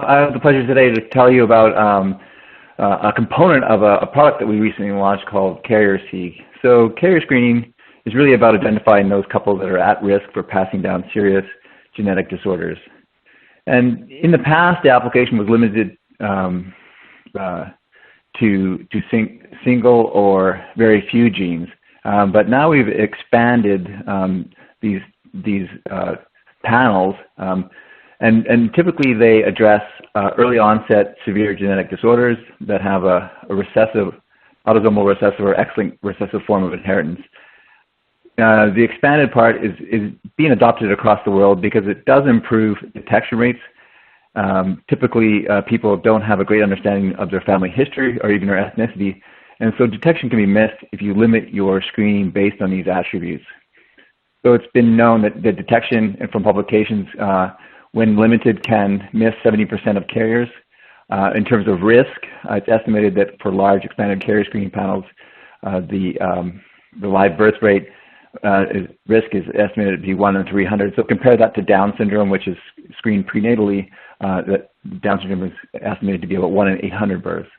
I have the pleasure today to tell you about a component of a product that we recently launched called CarrierSeq. So carrier screening is really about identifying those couples that are at risk for passing down serious genetic disorders. And in the past, the application was limited to single or very few genes. But now we've expanded these panels, and typically they address early onset severe genetic disorders that have a recessive, autosomal recessive or X-linked recessive form of inheritance. The expanded part is being adopted across the world because it does improve detection rates. Typically, people don't have a great understanding of their family history or even their ethnicity, and so detection can be missed if you limit your screening based on these attributes. So it's been known that the detection from publications, when limited, can miss 70% of carriers. In terms of risk, it's estimated that for large expanded carrier screening panels, the live birth rate risk is estimated to be 1 in 300. So compare that to Down syndrome, which is screened prenatally. That Down syndrome is estimated to be about 1 in 800 births.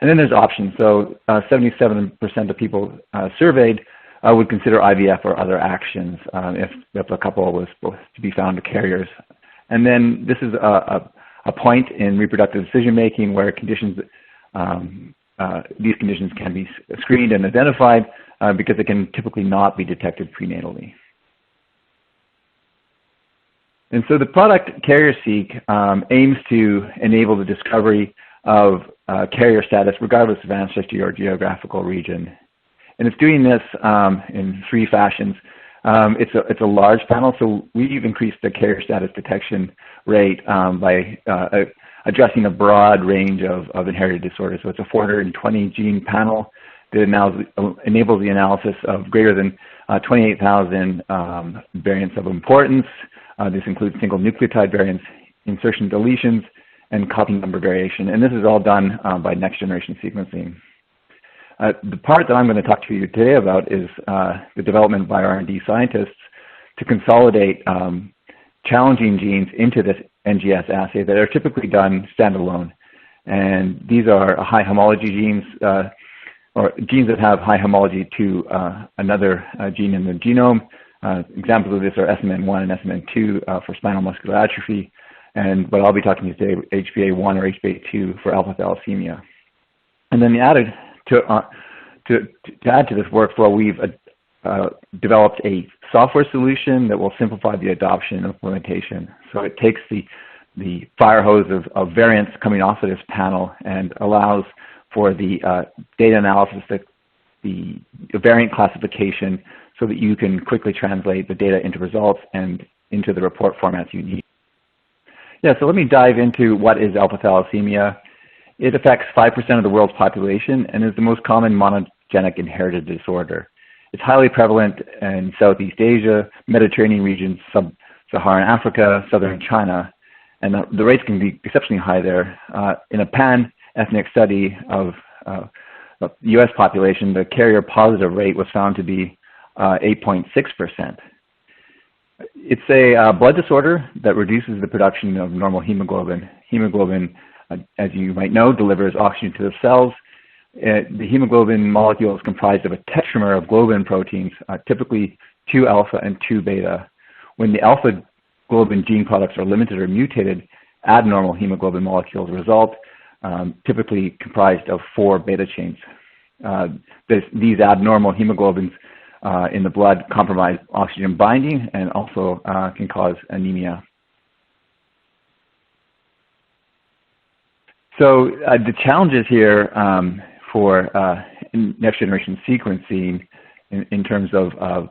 And then there's options. So 77% of people surveyed would consider IVF or other actions if a couple was supposed to be found carriers. And then this is a point in reproductive decision making where conditions, these conditions can be screened and identified because they can typically not be detected prenatally. And so the product CarrierSeq aims to enable the discovery of carrier status regardless of ancestry or geographical region. And it's doing this in 3 fashions. It's a large panel, so we've increased the carrier status detection rate by addressing a broad range of inherited disorders. So it's a 420 gene panel that enables the analysis of greater than 28,000 variants of importance. This includes single nucleotide variants, insertion deletions, and copy number variation. And this is all done by next generation sequencing. The part that I'm going to talk to you today about is the development by R&D scientists to consolidate challenging genes into this NGS assay that are typically done standalone. And these are high homology genes, or genes that have high homology to another gene in the genome. Examples of this are SMN1 and SMN2 for spinal muscular atrophy. And what I'll be talking to you today, HBA1 or HBA2 for a-Thalaessemia. And then to add to this workflow, we've developed a software solution that will simplify the adoption and implementation. So it takes the fire hose of variants coming off of this panel and allows for the data analysis, the variant classification, so that you can quickly translate the data into results and into the report formats you need. Yeah, so let me dive into what is a-Thalaessemia. It affects 5% of the world's population and is the most common monogenic inherited disorder. It's highly prevalent in Southeast Asia, Mediterranean regions, Sub-Saharan Africa, Southern China, and the rates can be exceptionally high there. In a pan-ethnic study of the US population, the carrier positive rate was found to be 8.6%. It's a blood disorder that reduces the production of normal hemoglobin. Hemoglobin, as you might know, delivers oxygen to the cells. The hemoglobin molecule is comprised of a tetramer of globin proteins, typically 2 alpha and 2 beta. When the alpha globin gene products are limited or mutated, abnormal hemoglobin molecules result, typically comprised of 4 beta chains. These abnormal hemoglobins in the blood compromise oxygen binding and also can cause anemia. So the challenges here for next generation sequencing in terms of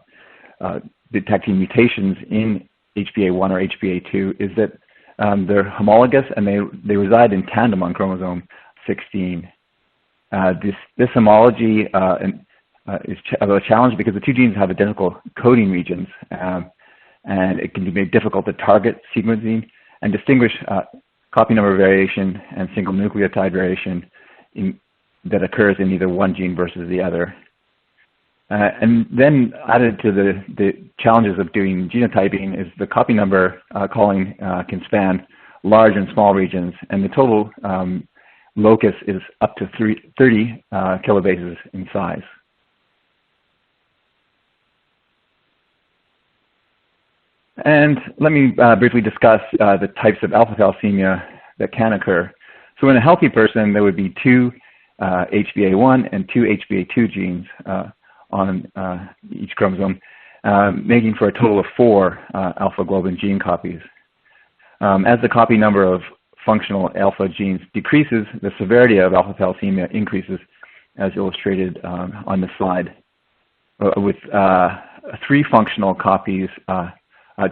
detecting mutations in HBA1 or HBA2 is that they're homologous and they reside in tandem on chromosome 16. This homology is a challenge because the 2 genes have identical coding regions, and it can be made difficult to target sequencing and distinguish copy number variation and single nucleotide variation that occurs in either one gene versus the other. And then added to the challenges of doing genotyping is the copy number calling can span large and small regions, and the total locus is up to 30 kilobases in size. And let me briefly discuss the types of alpha-thalassemia that can occur. So in a healthy person, there would be 2 HBA1 and 2 HBA2 genes on each chromosome, making for a total of 4 alpha globin gene copies. As the copy number of functional alpha genes decreases, the severity of alpha-thalassemia increases, as illustrated on the slide, with 3 functional copies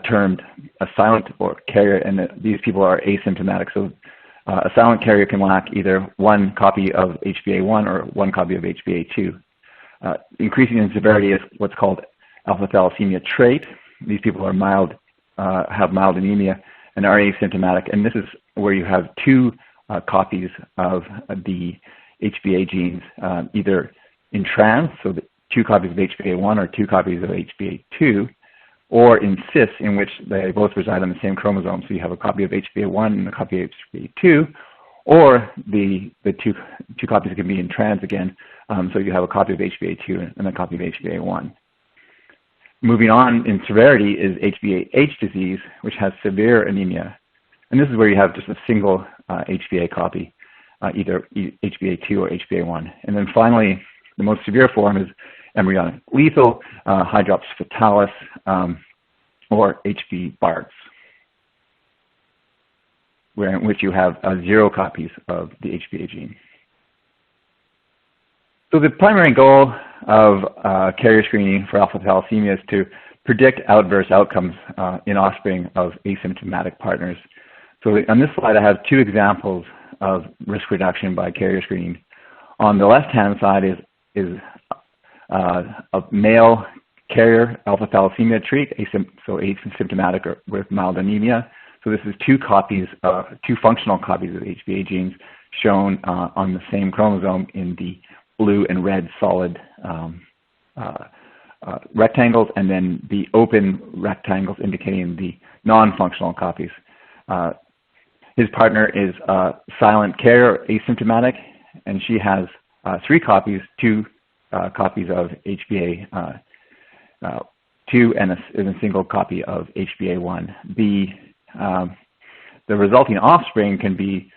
termed a silent or carrier, and these people are asymptomatic. So a silent carrier can lack either 1 copy of HBA1 or 1 copy of HBA2. Increasing in severity is what's called alpha-thalassemia trait. These people are mild, have mild anemia, and are asymptomatic. And this is where you have 2 copies of the HBA genes, either in trans, so 2 copies of HBA1 or 2 copies of HBA2, or in cis, in which they both reside on the same chromosome. So you have a copy of HBA1 and a copy of HBA2, or the two copies can be in trans again. So you have a copy of HBA2 and a copy of HBA1. Moving on in severity is HBAH disease, which has severe anemia. And this is where you have just a single HBA copy, either HBA2 or HBA1. And then finally, the most severe form is embryonic lethal, hydrops fatalis, or HB Barts, in which you have 0 copies of the HBA gene. So the primary goal of carrier screening for alpha-thalassemia is to predict adverse outcomes in offspring of asymptomatic partners. So on this slide, I have 2 examples of risk reduction by carrier screening. On the left-hand side is a male carrier alpha-thalassemia trait, so asymptomatic or with mild anemia. So this is 2 copies, 2 functional copies of HBA genes shown on the same chromosome in the blue and red solid rectangles, and then the open rectangles indicating the non-functional copies. His partner is a silent carrier, asymptomatic, and she has 3 copies, 2 copies of HBA2 and a single copy of HBA1. The resulting offspring can be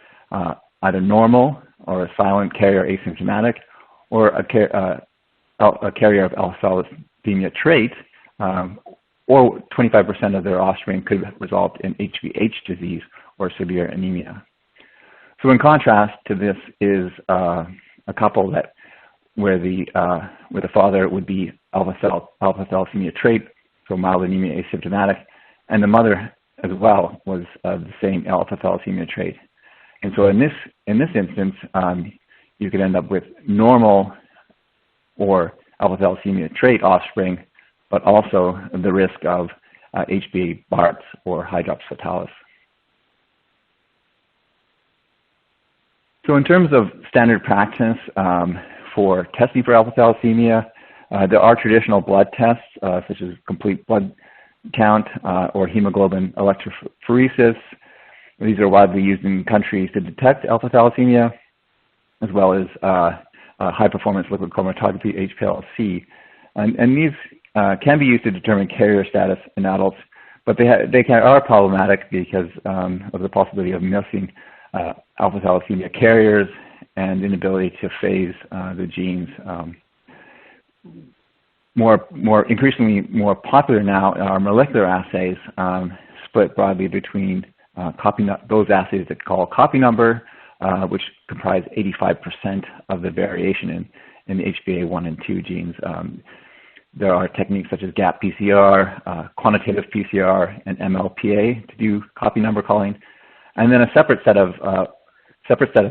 either normal or a silent carrier asymptomatic, or a carrier of a-Thaleassemia trait, or 25% of their offspring could result in HBH disease or severe anemia. So in contrast to this is a couple where the father would be alpha-thalassemia trait, so mild anemia asymptomatic, and the mother as well was the same alpha-thalassemia trait. And so in this instance, you could end up with normal or alpha-thalassemia trait offspring, but also the risk of HBA Barts or hydrops fatalis. So in terms of standard practice for testing for alpha-thalassemia, there are traditional blood tests such as complete blood count or hemoglobin electrophoresis. These are widely used in countries to detect alpha-thalassemia, as well as high-performance liquid chromatography, HPLC. And these can be used to determine carrier status in adults, but they are problematic because of the possibility of missing alpha-thalassemia carriers and inability to phase the genes. Increasingly more popular now are molecular assays, split broadly between those assays that call copy number, which comprise 85% of the variation in the HBA1 and 2 genes. There are techniques such as gap PCR, quantitative PCR, and MLPA to do copy number calling, and then a separate set of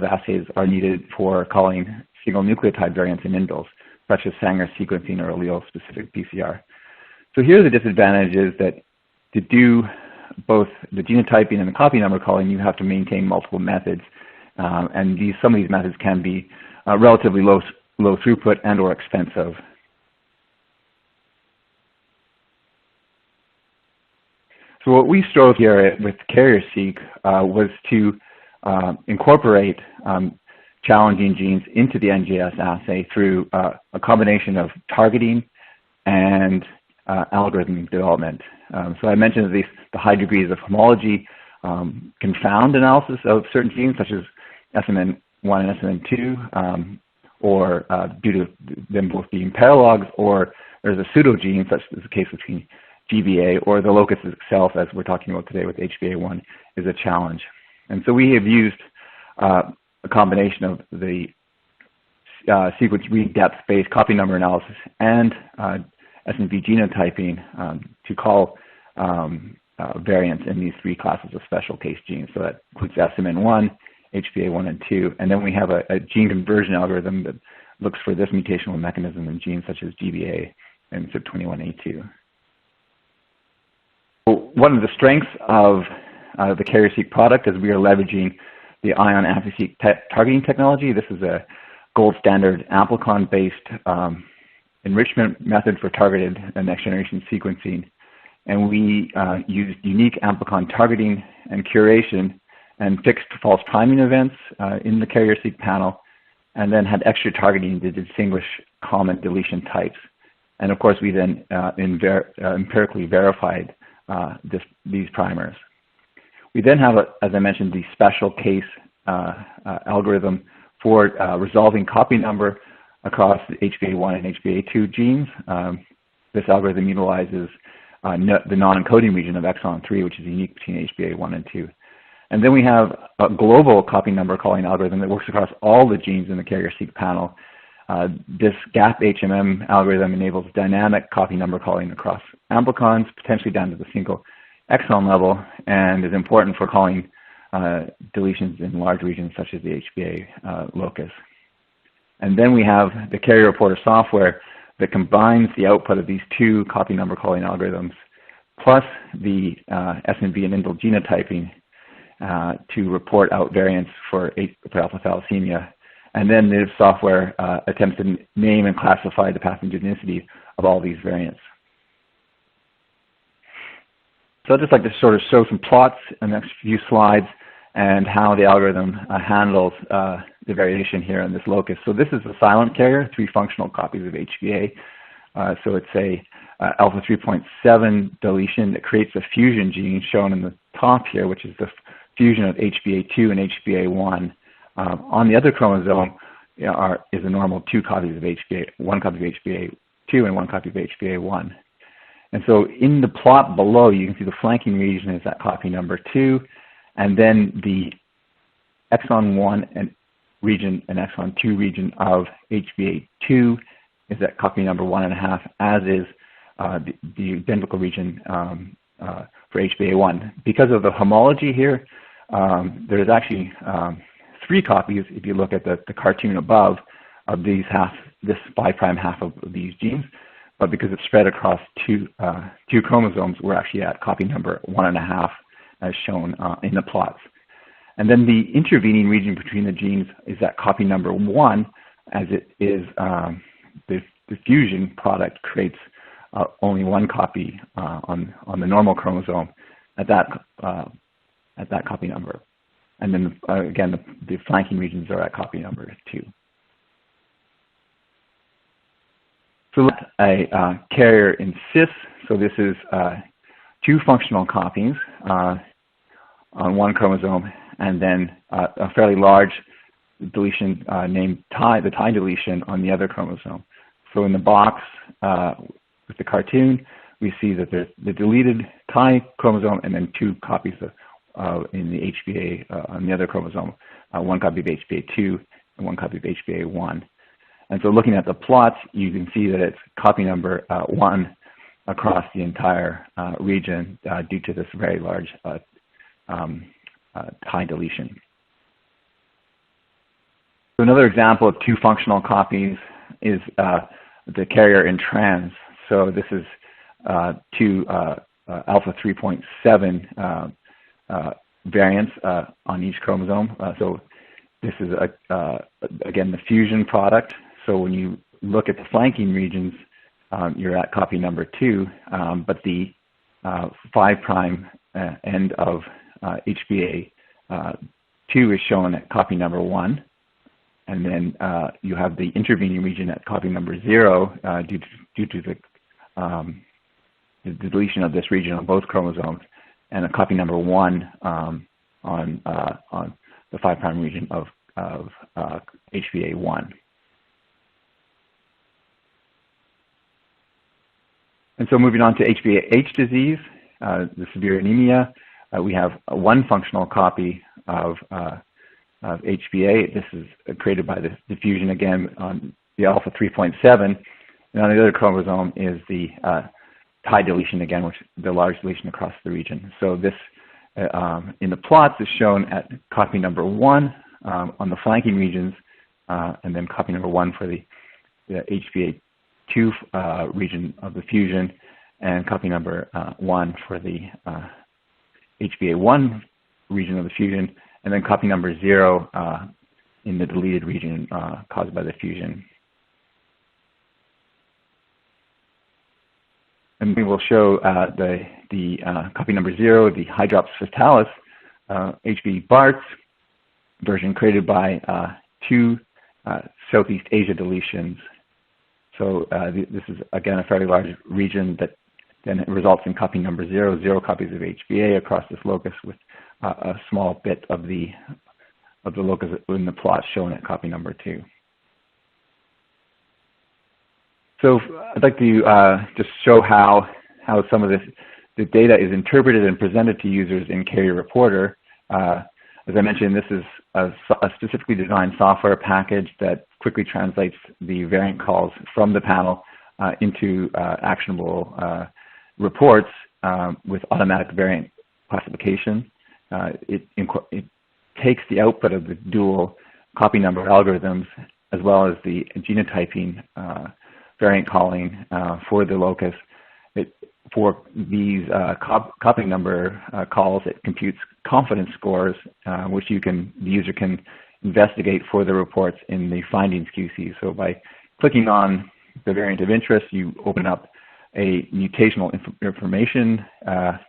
assays are needed for calling single nucleotide variants in indels, such as Sanger sequencing or allele-specific PCR. So here are the disadvantages: that to do both the genotyping and the copy number calling, you have to maintain multiple methods, and some of these methods can be relatively low throughput and or expensive. So what we strove here with CarrierSeq was to incorporate challenging genes into the NGS assay through a combination of targeting and algorithm development. So I mentioned the high degrees of homology confound analysis of certain genes, such as SMN1 and SMN2, or due to them both being paralogs, or there's a pseudogene, such as the case between GBA, or the locus itself, as we're talking about today with HBA1, is a challenge. And so we have used a combination of the sequence read depth-based copy number analysis and SNP genotyping to call variants in these three classes of special case genes. So that includes SMN1, HBA1, and 2. And then we have a gene conversion algorithm that looks for this mutational mechanism in genes such as GBA and CYP21A2. One of the strengths of the CarrierSeq product is we are leveraging the ion anti-seq targeting technology. This is a gold standard amplicon-based enrichment method for targeted and next-generation sequencing. And we used unique amplicon targeting and curation and fixed false priming events in the CarrierSeq panel, and then had extra targeting to distinguish common deletion types. And of course, we then empirically verified these primers. We then have, as I mentioned, the special case algorithm for resolving copy number across the HBA1 and HBA2 genes. This algorithm utilizes the non-encoding region of exon 3, which is unique between HBA1 and 2. And then we have a global copy number calling algorithm that works across all the genes in the CarrierSeq panel. This GAP HMM algorithm enables dynamic copy number calling across amplicons, potentially down to the single exon level, and is important for calling deletions in large regions such as the HBA locus. And then we have the Carrier Reporter software that combines the output of these two copy number calling algorithms plus the SNV and indel genotyping to report out variants for a-Thaleassemia. And then this software attempts to name and classify the pathogenicity of all these variants. So I'd just like to sort of show some plots in the next few slides and how the algorithm handles the variation here in this locus. So this is a silent carrier, 3 functional copies of HBA. So it's a alpha 3.7 deletion that creates a fusion gene shown in the top here, which is the fusion of HBA2 and HBA1. On the other chromosome is a normal 2 copies of HBA, 1 copy of HBA2 and 1 copy of HBA1. And so in the plot below, you can see the flanking region is that copy number 2, and then the exon 1 and region and exon 2 region of HBA2 is at copy number 1.5, as is the identical region for HBA1. Because of the homology here, there's actually 3 copies, if you look at the cartoon above, of these this 5' half of these genes. But because it's spread across two chromosomes, we're actually at copy number 1.5, as shown in the plots. And then the intervening region between the genes is at copy number 1, as it is the fusion product creates only 1 copy on the normal chromosome at that copy number. And then again, the flanking regions are at copy number 2. So a carrier in cis. So this is 2 functional copies on 1 chromosome, and then a fairly large deletion named the tie deletion on the other chromosome. So in the box with the cartoon, we see that there's the deleted tie chromosome and then 2 copies in the HBA on the other chromosome, 1 copy of HBA2 and 1 copy of HBA1. And so looking at the plots, you can see that it's copy number 1 across the entire region due to this very large tie deletion. So another example of 2 functional copies is the carrier in trans. So this is 2 alpha 3.7 variants on each chromosome. So this is, again, the fusion product. So when you look at the flanking regions, you're at copy number 2, but the 5' end of HBA2 is shown at copy number 1. And then you have the intervening region at copy number 0 due to the deletion of this region on both chromosomes, and a copy number 1 on the 5' region of HBA1. And so moving on to HBAH disease, the severe anemia, we have one functional copy of HBA. This is created by the diffusion again on the alpha 3.7, and on the other chromosome is the tie deletion again, which is the large deletion across the region. So this in the plots is shown at copy number 1 on the flanking regions, and then copy number 1 for the HBA2 region of the fusion, and copy number 1 for the HBA1 region of the fusion, and then copy number 0 in the deleted region caused by the fusion. And we will show the copy number 0, the hydrops fatalis, HB Barts version created by 2 Southeast Asia deletions. So this is again a fairly large region that then results in copy number 0, 0 copies of HBA across this locus with a small bit of the locus in the plot shown at copy number 2. So I'd like to just show how some of the data is interpreted and presented to users in Carrier Reporter. As I mentioned, this is a specifically designed software package that quickly translates the variant calls from the panel into actionable reports with automatic variant classification. It takes the output of the dual copy number algorithms as well as the genotyping variant calling for the locus. For these copy number calls, it computes confidence scores, which the user can investigate for the reports in the findings QC. So by clicking on the variant of interest, you open up a mutational information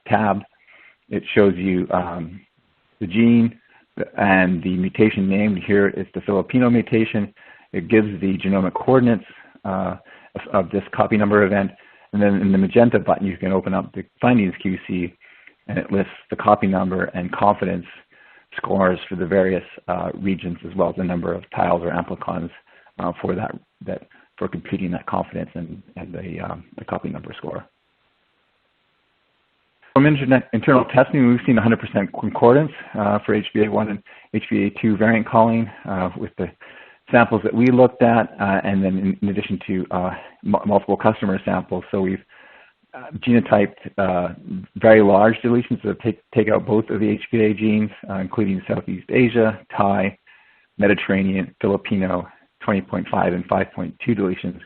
tab. It shows you the gene and the mutation name. Here is the Filipino mutation. It gives the genomic coordinates of this copy number event. And then in the magenta button, you can open up the findings QC, and it lists the copy number and confidence scores for the various regions, as well as the number of tiles or amplicons for computing that confidence and the copy number score. From internal testing, we've seen 100% concordance for HBA1 and HBA2 variant calling with the samples that we looked at, and then in addition to multiple customer samples. So we've genotyped very large deletions that take out both of the HBA genes, including Southeast Asia, Thai, Mediterranean, Filipino, 20.5 and 5.2 deletions.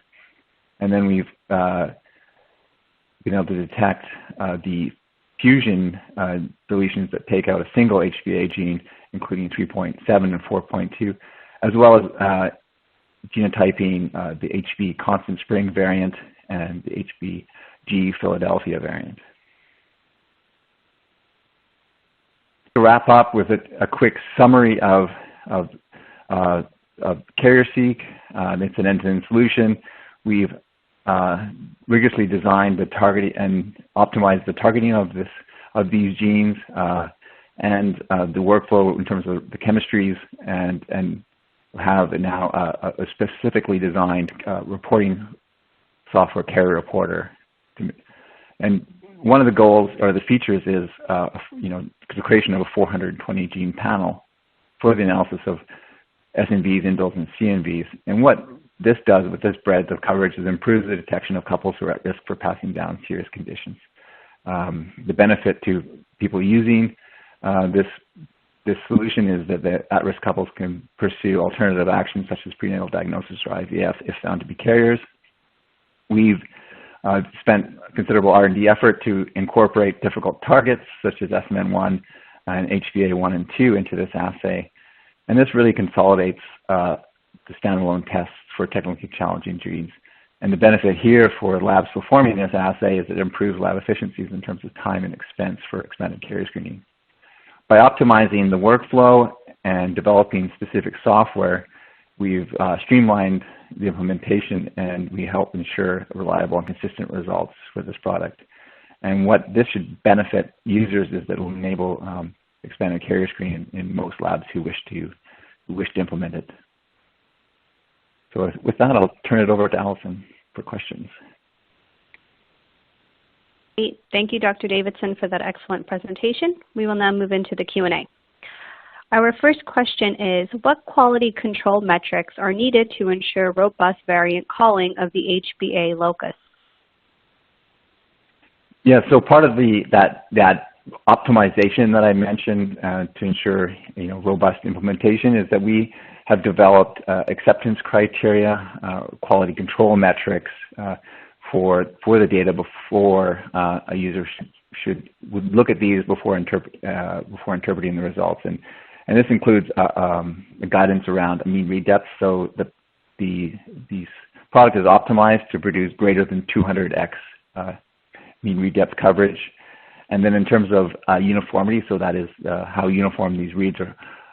And then we've been able to detect the fusion deletions that take out a single HBA gene, including 3.7 and 4.2. As well as genotyping the HB constant spring variant and the HBG Philadelphia variant. To wrap up with a quick summary of CarrierSeq, it's an end-to-end solution. We've rigorously designed the targeting and optimized the targeting of these genes and the workflow in terms of the chemistries, and have now a specifically designed reporting software, Carrier Reporter. And one of the goals or the features is the creation of a 420 gene panel for the analysis of SNVs, indels, and CNVs. And what this does with this breadth of coverage is improves the detection of couples who are at risk for passing down serious conditions. The benefit to people using this solution is that the at-risk couples can pursue alternative actions such as prenatal diagnosis or IVF if found to be carriers. We've spent considerable R&D effort to incorporate difficult targets such as SMN1 and HBA1 and 2 into this assay. And this really consolidates the standalone tests for technically challenging genes And the benefit here for labs performing this assay is it improves lab efficiencies in terms of time and expense for expanded carrier screening. By optimizing the workflow and developing specific software, we've streamlined the implementation, and we help ensure reliable and consistent results for this product. And what this should benefit users is that it will enable expanded carrier screening in most labs who wish to implement it. So with that, I'll turn it over to Allison for questions. Great. Thank you, Dr. Davidson, for that excellent presentation. We will now move into the Q&A. Our first question is, what quality control metrics are needed to ensure robust variant calling of the HBA locus? Yeah, so part of that optimization that I mentioned to ensure robust implementation is that we have developed acceptance criteria, quality control metrics for the data before a user would look at these before interpreting the results, and this includes guidance around a mean read depth. So the product is optimized to produce greater than 200x mean read depth coverage. And then in terms of uniformity, so that is how uniform these reads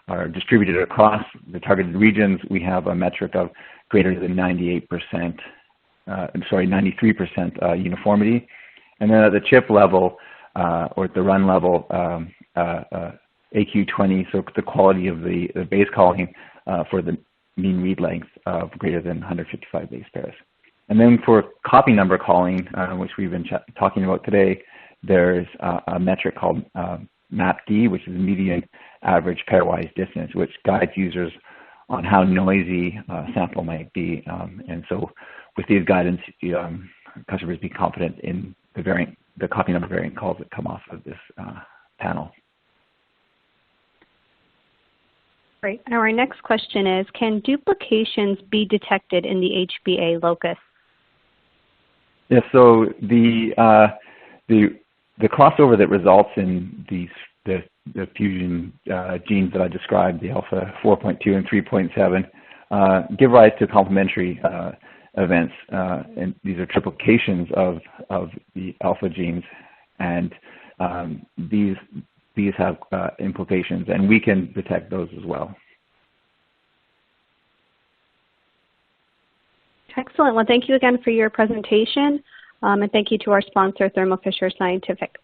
are distributed across the targeted regions, we have a metric of greater than 93% uniformity. And then at the chip level, or at the run level, AQ20, so the quality of the base calling for the mean read length of greater than 155 base pairs. And then for copy number calling, which we've been talking about today, there's a metric called MAPD, which is median average pairwise distance, which guides users on how noisy a sample might be. And so with these guidance, customers be confident in the copy number variant calls that come off of this panel. Great. And our next question is, can duplications be detected in the HBA locus? Yes, so the crossover that results in the fusion genes that I described, the alpha 4.2 and 3.7, give rise to complementary events, and these are triplications of the alpha genes, and these have implications, and we can detect those as well. Excellent. Well, thank you again for your presentation, and thank you to our sponsor, Thermo Fisher Scientific.